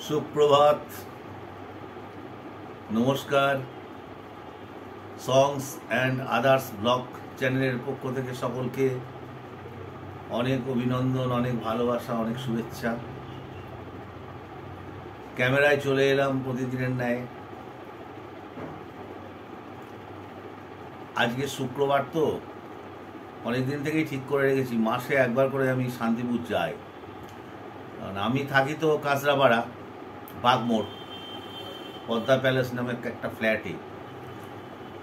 সুপ্রভাত, নমস্কার। সংস and others blog চ্যানেলের পক্ষ থেকে সকলকে অনেক অভিনন্দন, অনেক ভালোবাসা, অনেক শুভেচ্ছা। ক্যামেরায় চলে এলাম প্রতিদিনের ন্যায়। আজকে শুক্রবার তো অনেকদিন থেকেই ঠিক করে রেখেছি মাসে একবার করে আমি শান্তিপুর যাই। কারণ আমি থাকি তো কাঁচরাপাড়া বাগমোড় পদ্মা প্যালেস নামে একটা ফ্ল্যাটে,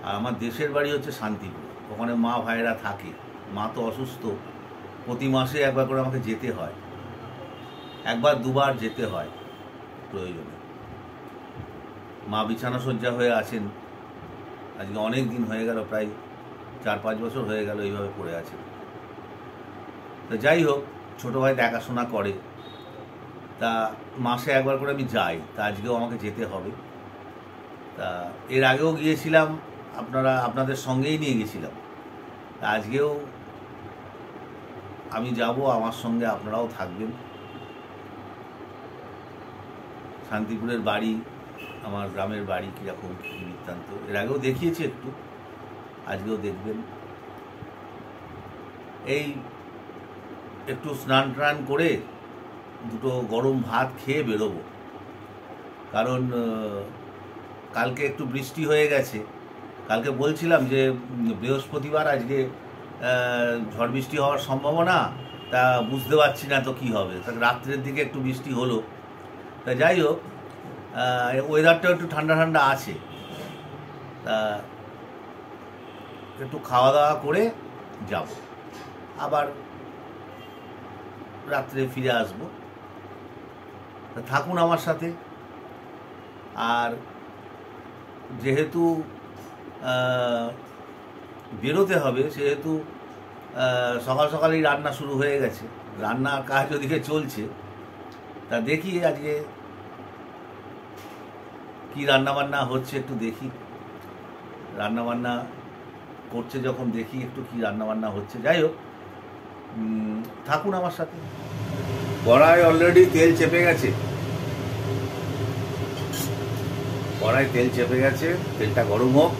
আর আমার দেশের বাড়ি হচ্ছে শান্তিপুর। ওখানে মা ভাইরা থাকে। মা তো অসুস্থ, প্রতি মাসে একবার করে আমাকে যেতে হয়, একবার দুবার যেতে হয় প্রয়োজনে। মা বিছানা শয্যা হয়ে আছেন, আজকে অনেক দিন হয়ে গেল, প্রায় 4-5 বছর হয়ে গেল এইভাবে পড়ে আছেন। তো যাই হোক, ছোটো ভাই দেখাশোনা করে, তা মাসে একবার করে আমি যাই। তা আজকেও আমাকে যেতে হবে। তা এর আগেও গিয়েছিলাম, আপনাদের সঙ্গেই নিয়ে গেছিলাম। তা আজকেও আমি যাব, আমার সঙ্গে আপনারাও থাকবেন। শান্তিপুরের বাড়ি, আমার গ্রামের বাড়ি কীরকম বৃত্তান্ত এর আগেও দেখিয়েছি একটু, আজকেও দেখবেন। এই একটু স্নান টান করে দুটো গরম ভাত খেয়ে বেরোবো। কারণ কালকে একটু বৃষ্টি হয়ে গেছে। কালকে বলছিলাম যে বৃহস্পতিবার, আজকে ঝড় বৃষ্টি হওয়ার সম্ভাবনা, তা বুঝতে পারছি না তো কী হবে। তা রাত্রের দিকে একটু বৃষ্টি হলো। তা যাই হোক, ওয়েদারটাও একটু ঠান্ডা ঠান্ডা আছে। তা একটু খাওয়া দাওয়া করে যাব, আবার রাত্রে ফিরে আসবো। থাকুন আমার সাথে। আর যেহেতু বেরোতে হবে, সেহেতু সকাল সকালেই রান্না শুরু হয়ে গেছে। রান্নার কাজ ওদিকে চলছে। তা দেখি আজকে কি রান্নাবান্না হচ্ছে, একটু দেখি। রান্নাবান্না করছে যখন, দেখি একটু কি রান্নাবান্না হচ্ছে। যাই হোক, থাকুন আমার সাথে। কড়াই অলরেডি তেল চেপে গেছে, তেলটা গরম হোক,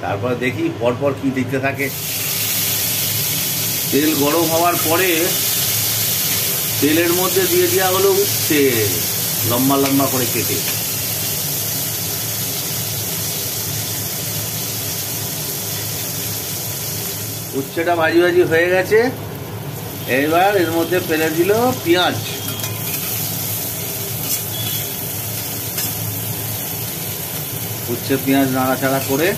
তারপরে দেখি পরপর কি দেখতে থাকে। তেল গরম হওয়ার পরে তেলের মধ্যে দিয়ে দেওয়া হলো উচ্ছে, লম্বা লম্বা করে কেটে। উচ্ছেটা ভাজি ভাজি হয়ে গেছে। এবার এর মধ্যে ফেলে দিল পেঁয়াজ। উচ্ছে পেঁয়াজ নাড়াচাড়া করে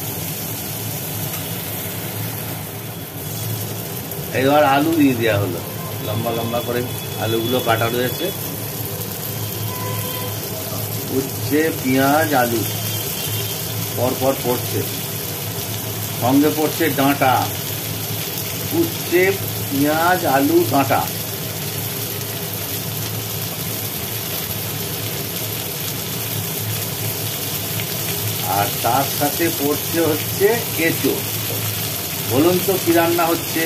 এবার আলু দিয়ে দেওয়া হলো, লম্বা লম্বা করে আলুগুলো কাটা রয়েছে। উচ্ছে পেঁয়াজ আলু পরপর পড়ছে, সঙ্গে পড়ছে ডাঁটা। উচ্ছে পেঁয়াজ আলু ডাঁটা। আর তার সাথে পড়ছে হচ্ছে এঁচোড়। বলুন তো কি রান্না হচ্ছে?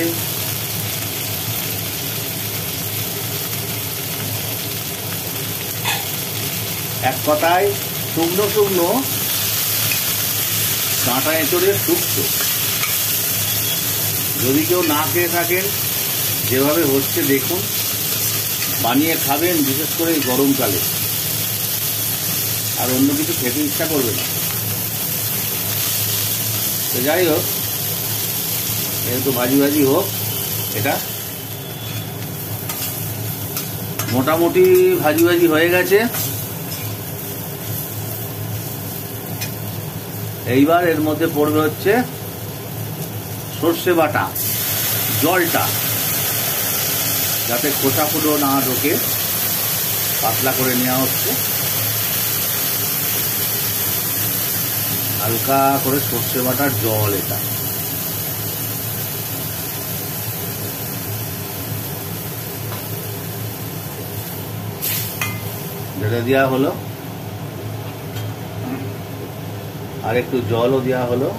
এক কথায় শুকনো শুকনো ডাঁটা এঁচোড়ের শুক্তো। যদি কেউ না খেয়ে থাকেন, যেভাবে হচ্ছে দেখুন, বানিয়ে খাবেন, বিশেষ করে গরমকালে। আর অন্য কিছু খেতে ইচ্ছা করবে না। তো যাই হোক, একটু ভাজি ভাজি হোক। এটা মোটামুটি ভাজি ভাজি হয়ে গেছে। এইবার এর মধ্যে পড়বে হচ্ছে সর্ষে বাটা, জলটা, যাতে খোসা ফুটো না ঢোকে, পাতলা করে নেওয়া হচ্ছে। হালকা করে সর্ষে বাটার জল এটা। ঢেলে দেওয়া হলো, আর একটু জলও দেওয়া হলো।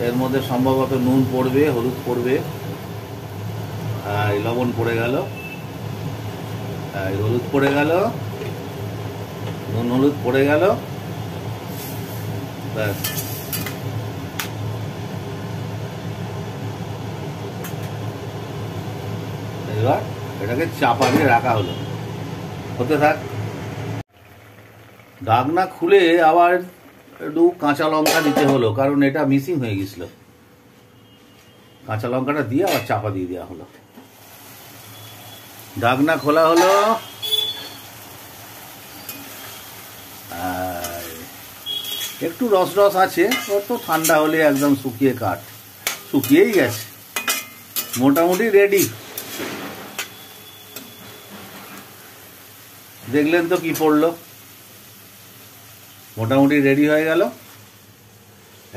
এর মধ্যে সম্ভবত নুন পড়বে, হলুদ পড়বে, লবণ পড়ে গেল, হলুদ পড়ে গেল, নুন হলুদ পড়ে গেল, ব্যাস। এবার এটাকে চাপা দিয়ে রাখা হলো, হতে থাক। ঢাকনা খুলে আবার একটু কাঁচা লঙ্কা দিতে হলো, কারণ এটা মিসিং হয়ে গেছিল। কাঁচা লঙ্কাটা দিয়ে আবার চাপা দিয়ে দেওয়া হলো। ঢাকনা খোলা হলো, একটু রস রস আছে, ওর তো ঠান্ডা হলে একদম শুকিয়ে কাঠ, শুকিয়েই গেছে, মোটামুটি রেডি। দেখলেন তো কি পড়লো, মোটামুটি রেডি হয়ে গেল।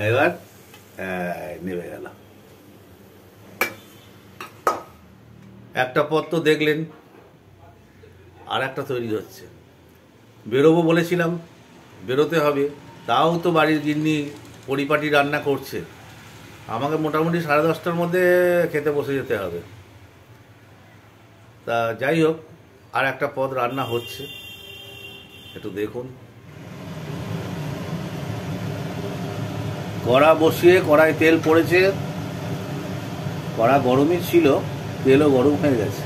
এবার নেমে গেল। একটা পদ তো দেখলেন, আর একটা তৈরি হচ্ছে। বেরোবো বলেছিলাম, বেরোতে হবে, তাও তো বাড়ির গিন্নি পরিপাটি রান্না করছে, আমাকে মোটামুটি 10:30টার মধ্যে খেতে বসে যেতে হবে। তা যাই হোক, আর একটা পদ রান্না হচ্ছে, একটু দেখুন। কড়া বসিয়ে, কড়ায় তেল পড়েছে, কড়া গরমই ছিল, তেলও গরম হয়ে গেছে।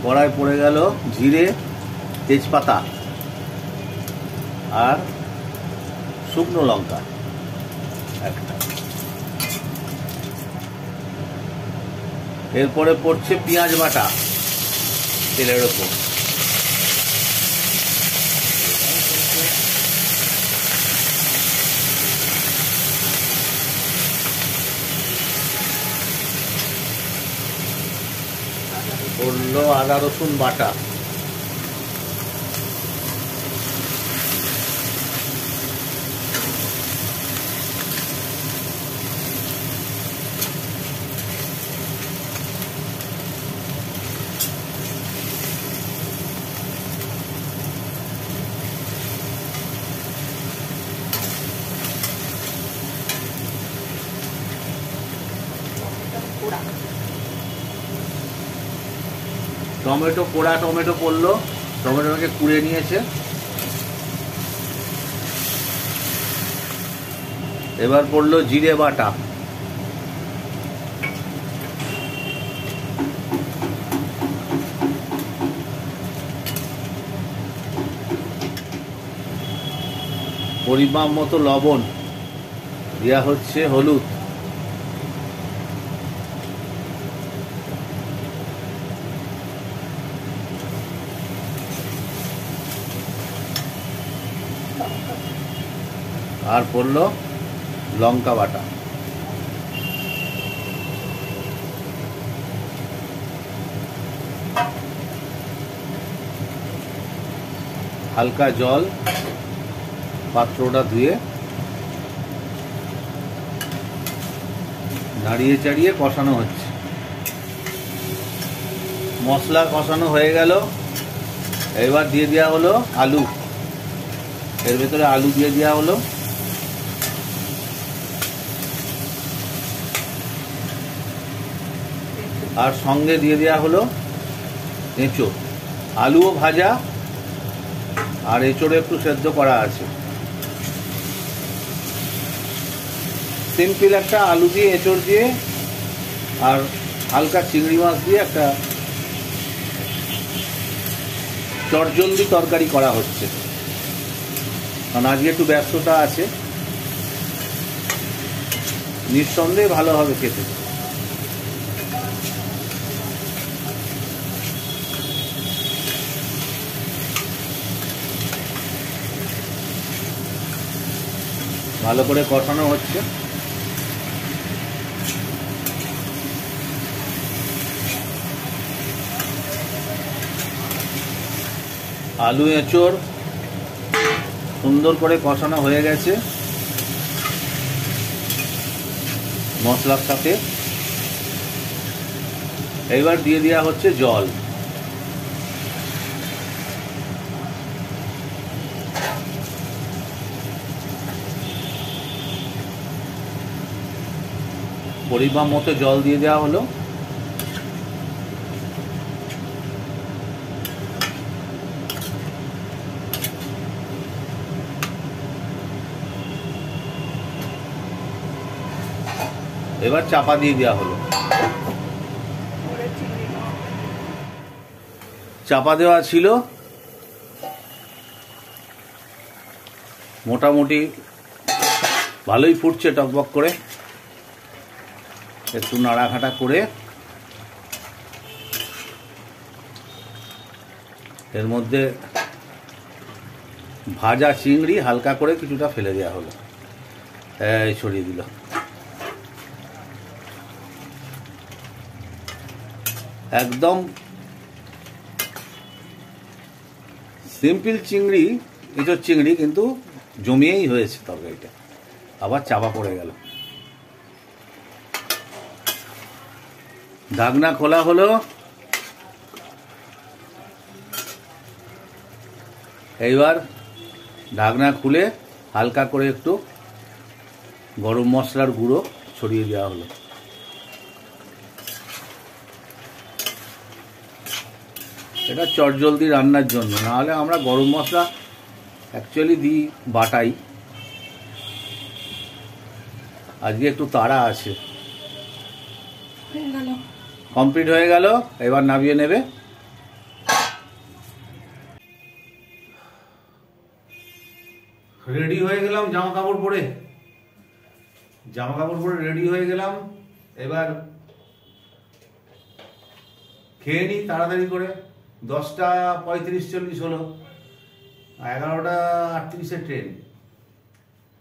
কড়ায় পড়ে গেল জিরে, তেজপাতা আর শুকনো লঙ্কা একটা। এরপরে পড়ছে পেঁয়াজ বাটা তেলের ওপর। পড়লো আদা রসুন বাটা। টমেটো, পোড়া টমেটো পড়লো, টমেটোটাকে কুড়ে নিয়েছে। এবার পড়লো জিরে বাটা, পরিমাণ মতো লবণ, দেওয়া হচ্ছে হলুদ, আর পড়লো লঙ্কা বাটা। হালকা জল, পাত্রটা ধুয়ে নাড়িয়ে চাড়িয়ে কষানো হচ্ছে। মশলা কষানো হয়ে গেল, এবার দিয়ে দেওয়া হলো আলু, এর ভেতরে আলু দিয়ে দেওয়া হলো। আর সঙ্গে দিয়ে দেওয়া হলো এঁচোড়। আলুও ভাজা আর এঁচোড়ে একটু সেদ্ধ করা আছে। সিম্পল একটা আলু দিয়ে, এঁচোড় দিয়ে আর হালকা চিংড়ি মাছ দিয়ে একটা চটজলদি তরকারি করা হচ্ছে, কারণ আজকে একটু ব্যস্ততা আছে। নিঃসন্দেহে ভালো হবে খেতে। ভালো করে কষানো হচ্ছে। আলু এঁচোড় সুন্দর করে কষানো হয়ে গেছে মশলার সাথে। এবার দিয়ে দেওয়া হচ্ছে জল। পরিমাণ মতো জল দিয়ে দেওয়া হলো। এবার চাপা দিয়ে দেওয়া হলো। চাপা দেওয়া ছিল, মোটামুটি ভালোই ফুটছে টকবক করে। একটু নাড়াঘাটা করে এর মধ্যে ভাজা চিংড়ি হালকা করে কিছুটা ফেলে দেওয়া হলো, ছড়িয়ে দিল। একদম সিম্পল চিংড়ি, এঁচোড় চিংড়ি, কিন্তু জমিয়েই হয়েছে তরকারিটা। আবার চাপা পড়ে গেল। ঢাকনা খোলা হলো। এইবার ঢাকনা খুলে হালকা করে একটু গরম মশলার গুঁড়ো ছড়িয়ে দেওয়া হলো। এটা চটজলদি রান্নার জন্য, নাহলে আমরা গরম মশলা অ্যাকচুয়ালি দিই বাটাই। আজকে একটু তাড়া আছে। কমপ্লিট হয়ে গেল, এবার নামিয়ে নেবে। রেডি হয়ে গেলাম জামা কাপড় পরে রেডি হয়ে গেলাম। এবার খেয়ে নিই তাড়াতাড়ি করে। 10:35-40 হলো, 11:38 ট্রেন।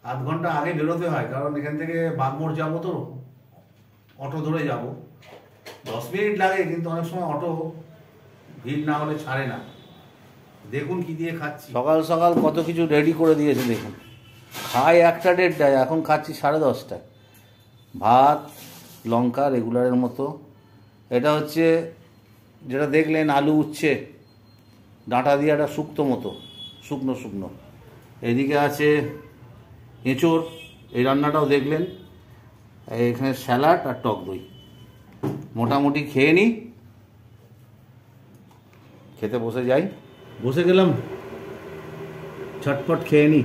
আধ ঘন্টা আগে বেরোতে হয়, কারণ এখান থেকে বাগমোড় যাবো, তো অটো ধরে যাব। 10 মিনিট লাগে, কিন্তু অনেক সময় অটো ভিড় না হলে ছাড়ে না। দেখুন কি দিয়ে খাচ্ছি। সকাল সকাল কত কিছু রেডি করে দিয়েছে দেখুন। খাই 1টা-1:30টায়, এখন খাচ্ছি 10:30টায়। ভাত, লঙ্কা রেগুলারের মতো। এটা হচ্ছে যেটা দেখলেন আলু উচ্ছে ডাঁটা দিয়ে একটা শুক্তো মতো, শুকনো শুকনো। এদিকে আছে এঁচোড়, এই রান্নাটাও দেখলেন। এখানে স্যালাড আর টক দই। মোটামুটি খেয়ে নিই, খেতে বসে যাই। বসে গেলাম, ছটপট খেয়ে নিই।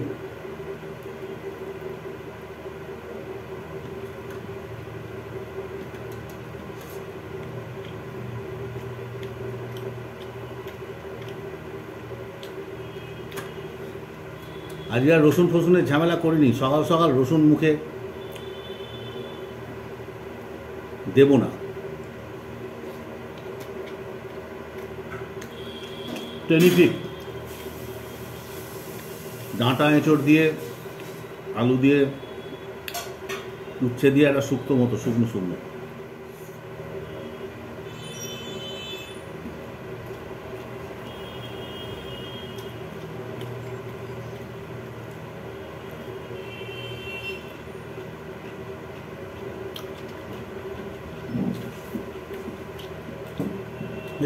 আজকে আর রসুন ফসুনের ঝামেলা করিনি। সকাল সকাল রসুন মুখে দেব না। টেনিফিক ডাঁটা এঁচড় দিয়ে, আলু দিয়ে, উচ্ছে দিয়ে একটা শুক্তো মতো, শুকনো শুকনো।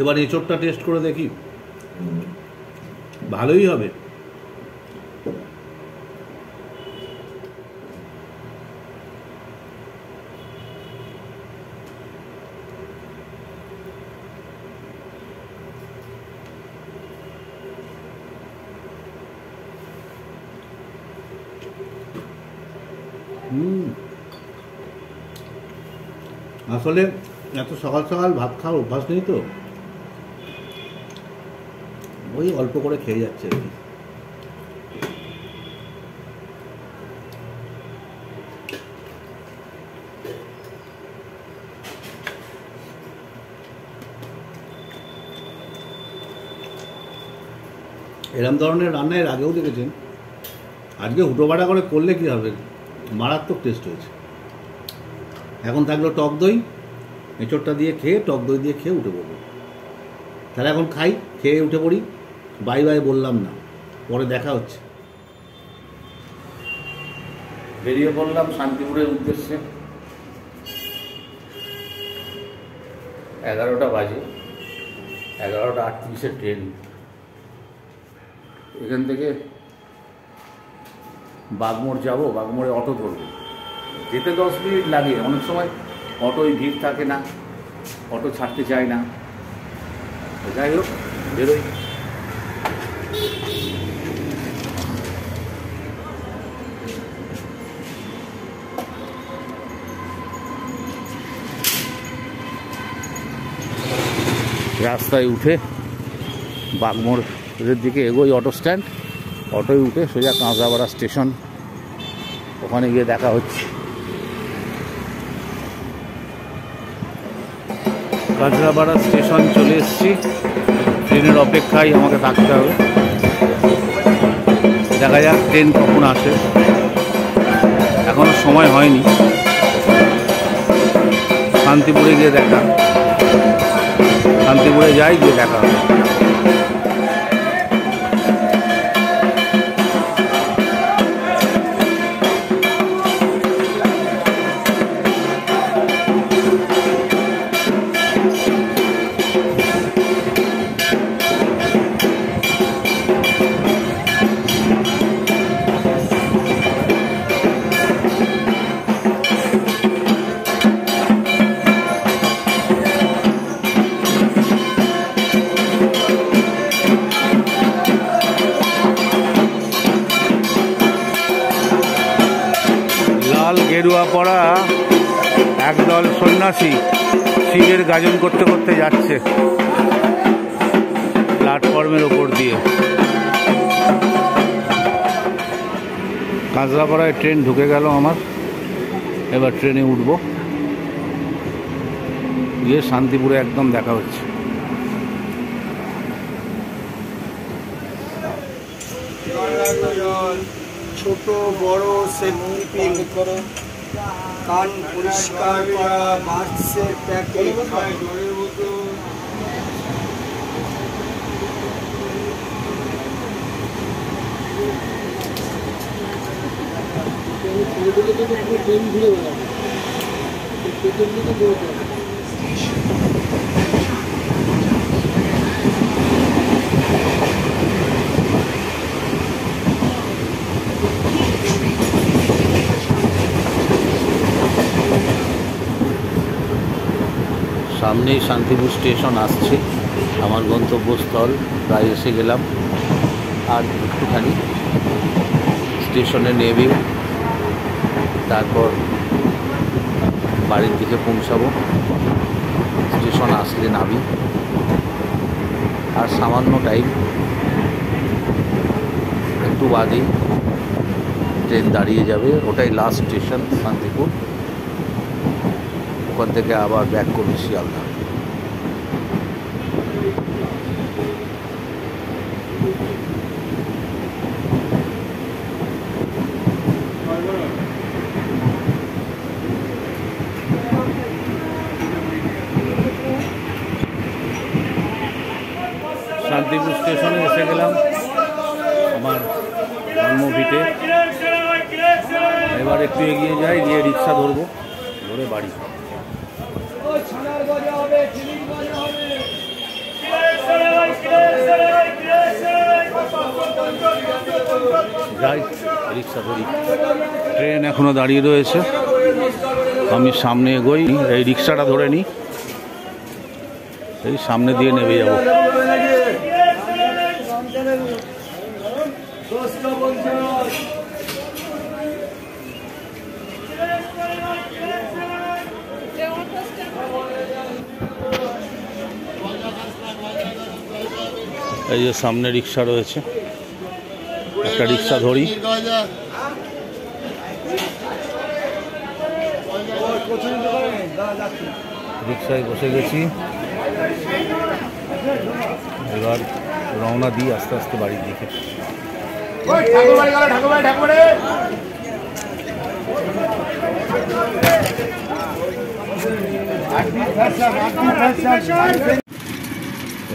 এবার এঁচড়টা টেস্ট করে দেখি, ভালোই হবে। আসলে এত সকাল সকাল ভাত খাওয়ার অভ্যাস নেই, তো ওই অল্প করে খেয়ে যাচ্ছে আর কি। এরম ধরনের রান্না এর আগেও দেখেছেন। আজকে হুটোপাটা করে করলে কি হবে, মারাত্মক টেস্ট হয়েছে। এখন থাকলো টক দই, এঁচড়টা দিয়ে খেয়ে, টক দই দিয়ে খেয়ে উঠে পড়বো। তাহলে এখন খাই, খেয়ে উঠে পড়ি। বাই বাই বললাম না, পরে দেখা হচ্ছে। বেরিয়ে পড়লাম শান্তিপুরের উদ্দেশ্যে। 11টা বাজে, 11:38 ট্রেন। এখান থেকে বাগমোড় যাব, বাগমোড়ে অটো ধরবো। যেতে 10 মিনিট লাগে। অনেক সময় অটোয় ভিড় থাকে না, অটো ছাড়তে চায় না। যাই হোক, বেরোই। রাস্তায় উঠে বাগমোড়ের দিকে এগোই, অটো স্ট্যান্ড, অটোয় উঠে সোজা কাঁচরাপাড়া স্টেশন, ওখানে গিয়ে দেখা হচ্ছে। কাঁচরাপাড়া স্টেশন চলে এসেছি, ট্রেনের অপেক্ষায় আমাকে থাকতে হবে। দেখা যাক ট্রেন কখন আসে, এখনো সময় হয়নি। শান্তিপুরে গিয়ে দেখা, শান্তিপুরে যাই, গিয়ে দেখা হবে। গেরুয়া পরা একদল সন্ন্যাসী শিবের গাজন করতে করতে যাচ্ছে প্ল্যাটফর্মের ওপর দিয়ে। কাঁচরাপাড়ায় ট্রেন ঢুকে গেল আমার, এবার ট্রেনে উঠবো, গিয়ে শান্তিপুরে একদম দেখা হচ্ছে। ছোট বড় সেফটি পিন করো, কান পরিষ্কার করা, মাস্কের প্যাকেট, সামনেই শান্তিপুর স্টেশন আসছে, আমার গন্তব্যস্থল, প্রায় এসে গেলাম। আর একটুখানি স্টেশনে নেবে তারপর বাড়ির দিকে পৌঁছাবো। স্টেশন আসলে নামি, আর সামান্য টাইম, একটু বাদেই ট্রেন দাঁড়িয়ে যাবে, ওটাই লাস্ট স্টেশন শান্তিপুর। ওখান থেকে আবার ব্যাক করবে শিয়ালদা। শান্তিপুর স্টেশনে এসে গেলাম, আমার জন্মভিটে। এবার একটু এগিয়ে যাই, গিয়ে রিক্সা ধরবো, ধরে বাড়ি যাই, রিক্সা ধরি। ট্রেন এখনো দাঁড়িয়ে রয়েছে, আমি সামনে এগোই, এই রিক্সাটা ধরে নিই, এই সামনে দিয়ে নেমে যাব। এই যে সামনে রিক্সা রয়েছে, একটা রিক্সা ধরি। রিক্সায় বসে গেছি, এবার রওনা দিই আস্তে আস্তে বাড়ির দিকে।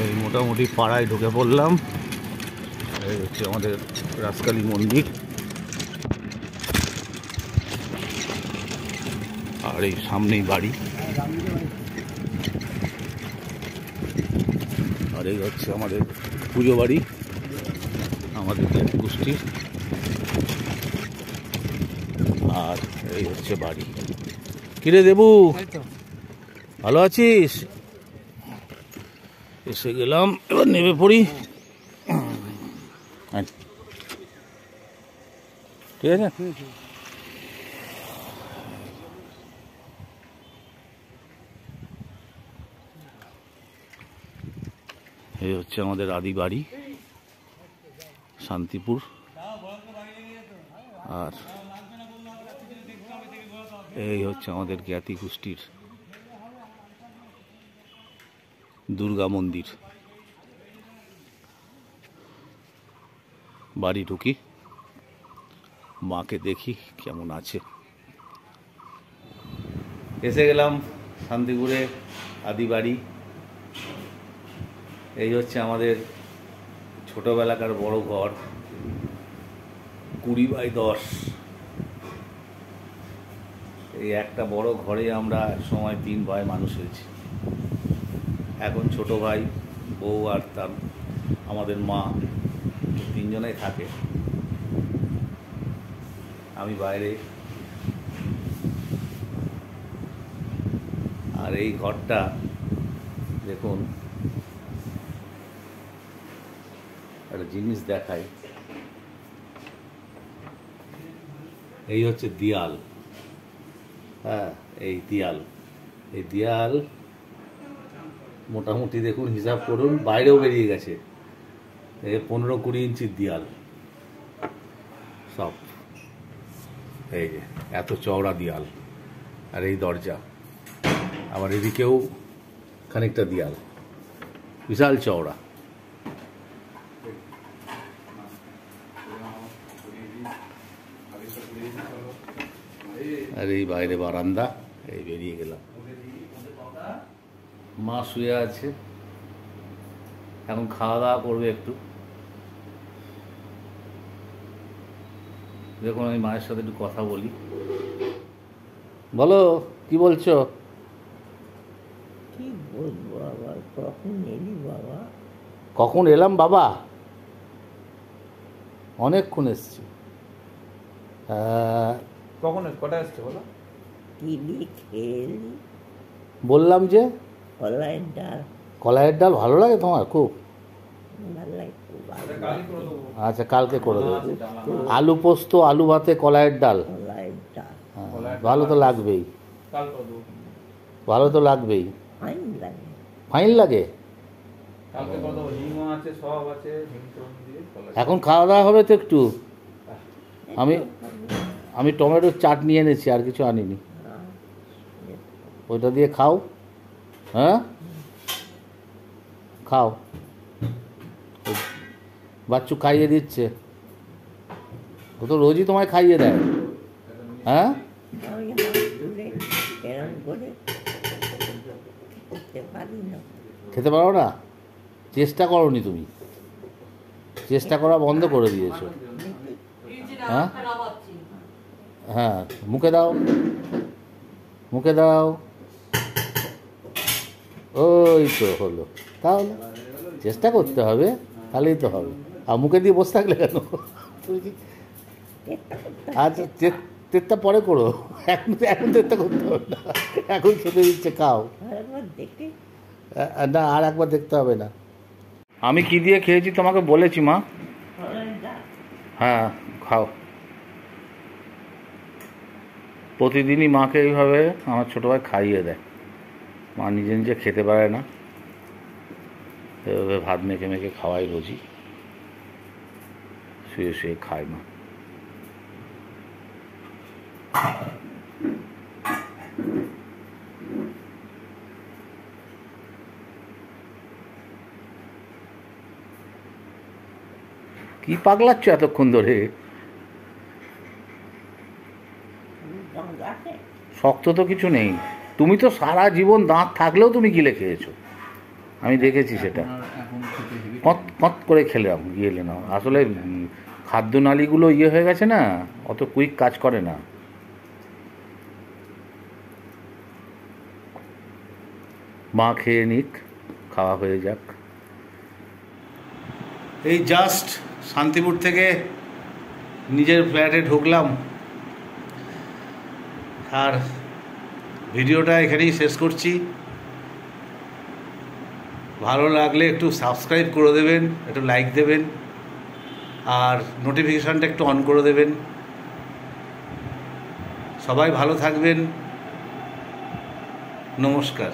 এই মোটামুটি পাড়ায় ঢুকে পড়লাম। এই হচ্ছে আমাদের রাজকালী মন্দির, আর এই সামনেই বাড়ি, আর এই হচ্ছে আমাদের পুজো বাড়ি, আমাদের গোষ্ঠীর। আর এই হচ্ছে বাড়ি। কিরে দেবু, ভালো আছিস? এসে গেলাম, এবার নেমে পড়ি। ঠিক আছে, এই হচ্ছে আমাদের আদি বাড়ি শান্তিপুর। আর এই হচ্ছে আমাদের জ্ঞাতি গোষ্ঠীর দুর্গা মন্দির। বাড়ি ঢুকি, মাকে দেখি কেমন আছে। এসে গেলাম শান্তিপুরে আদি বাড়ি। এই হচ্ছে আমাদের ছোটবেলাকার বড় ঘর, 20x10। এই একটা বড় ঘরে আমরা একসময় 3 ভাই মানুষ হয়েছি। এখন ছোট ভাই, বউ আর তার আমাদের মা, 3 জনেই থাকে। আমি বাইরে। আর এই ঘরটা দেখুন, একটা জিনিস দেখাই। এই হচ্ছে দেয়াল। হ্যাঁ, এই দেয়াল মোটামুটি দেখুন, হিসাব করুন, বাইরেও বেরিয়ে গেছে। 15-20 ইঞ্চির দেয়াল সব। এই যে এত চওড়া দেয়াল। আর এই দরজা, আবার এদিকেও খানিকটা দেয়াল, বিশাল চওড়া। আর এই বাইরে বারান্দা। এই বেরিয়ে গেলাম, মা শুয়ে আছে, এখন খাওয়া দাওয়া করবে একটু। দেখুন, আমি মায়ের সাথে একটু কথা বলি। বলো, কি বলছো? কি বলবো আবার, কখন এলি বাবা? কখন এলাম বাবা? অনেকক্ষণ এসছি। কখন কটা আসছে বলো? কিলি খেলি, বললাম যে কলাইয়ের ডাল কলাইয়ের ডাল ভালো লাগে তোমার খুব? ভালো লাগে খুব, আচ্ছা, কালকে করে দেবো। আলু পোস্ত, আলু ভাতে কলাইয়ের ডাল। কলাইয়ের ডাল হ্যাঁ, ভালো তো লাগবেই, ভালো তো লাগবেই। ফাইন লাগে, ফাইন লাগে। এখন খাওয়া দাওয়া হবে তো একটু। আমি টমেটোর চাট নিয়ে এনেছি, আর কিছু আনিনি। ওইটা দিয়ে খাও। হ্যাঁ, খাও। বাচ্চু খাইয়ে দিচ্ছে, ও তো রোজই তোমায় খাইয়ে দেয়। হ্যাঁ, আমি হাত তুলে এরম করে খেতে পারি না। খেতে পারো না? চেষ্টা করোনি তুমি, চেষ্টা করা বন্ধ করে দিয়েছো। হ্যাঁ হ্যাঁ, মুখে দাও, মুখে দাও। ওই তো হলো। তাহলে চেষ্টা করতে হবে, তাহলেই তো হবে। আর মুখে দিয়ে বসে থাকলে কেন? আচ্ছা, তেতটা পরে করো, এখন তেতটা করতে হবে না, এখন খেতে দিচ্ছে, খাও। না, আর একবার দেখতে হবে না। আমি কি দিয়ে খেয়েছি তোমাকে বলেছি মা। হ্যাঁ, খাও। প্রতিদিনই মাকে এইভাবে আমার ছোটো ভাই খাইয়ে দেয়। মা নিজে নিজে খেতে পারে না, এভাবে ভাত মেখে মেখে খাওয়াই রোজই, শুয়ে শুয়ে খায় মা। কি পাগলাচ্ছ এতক্ষণ ধরে? শক্ত তো কিছু নেই। তুমি তো সারা জীবন দাঁত থাকলেও তুমি গিলে খেয়েছো, আমি দেখেছি সেটা। কত কত করে খেলাম, গিলে নাও। আসলে খাদ্যনালীগুলো হয়ে গেছে না, অত কুইক কাজ করে না। মা খেয়ে নিক, খাওয়া হয়ে যাক। এই জাস্ট শান্তিপুর থেকে নিজের ফ্ল্যাটে ঢুকলাম, আর ভিডিওটা এখানেই শেষ করছি। ভালো লাগলে একটু সাবস্ক্রাইব করে দেবেন, একটু লাইক দেবেন, আর নোটিফিকেশানটা একটু অন করে দেবেন। সবাই ভালো থাকবেন। নমস্কার।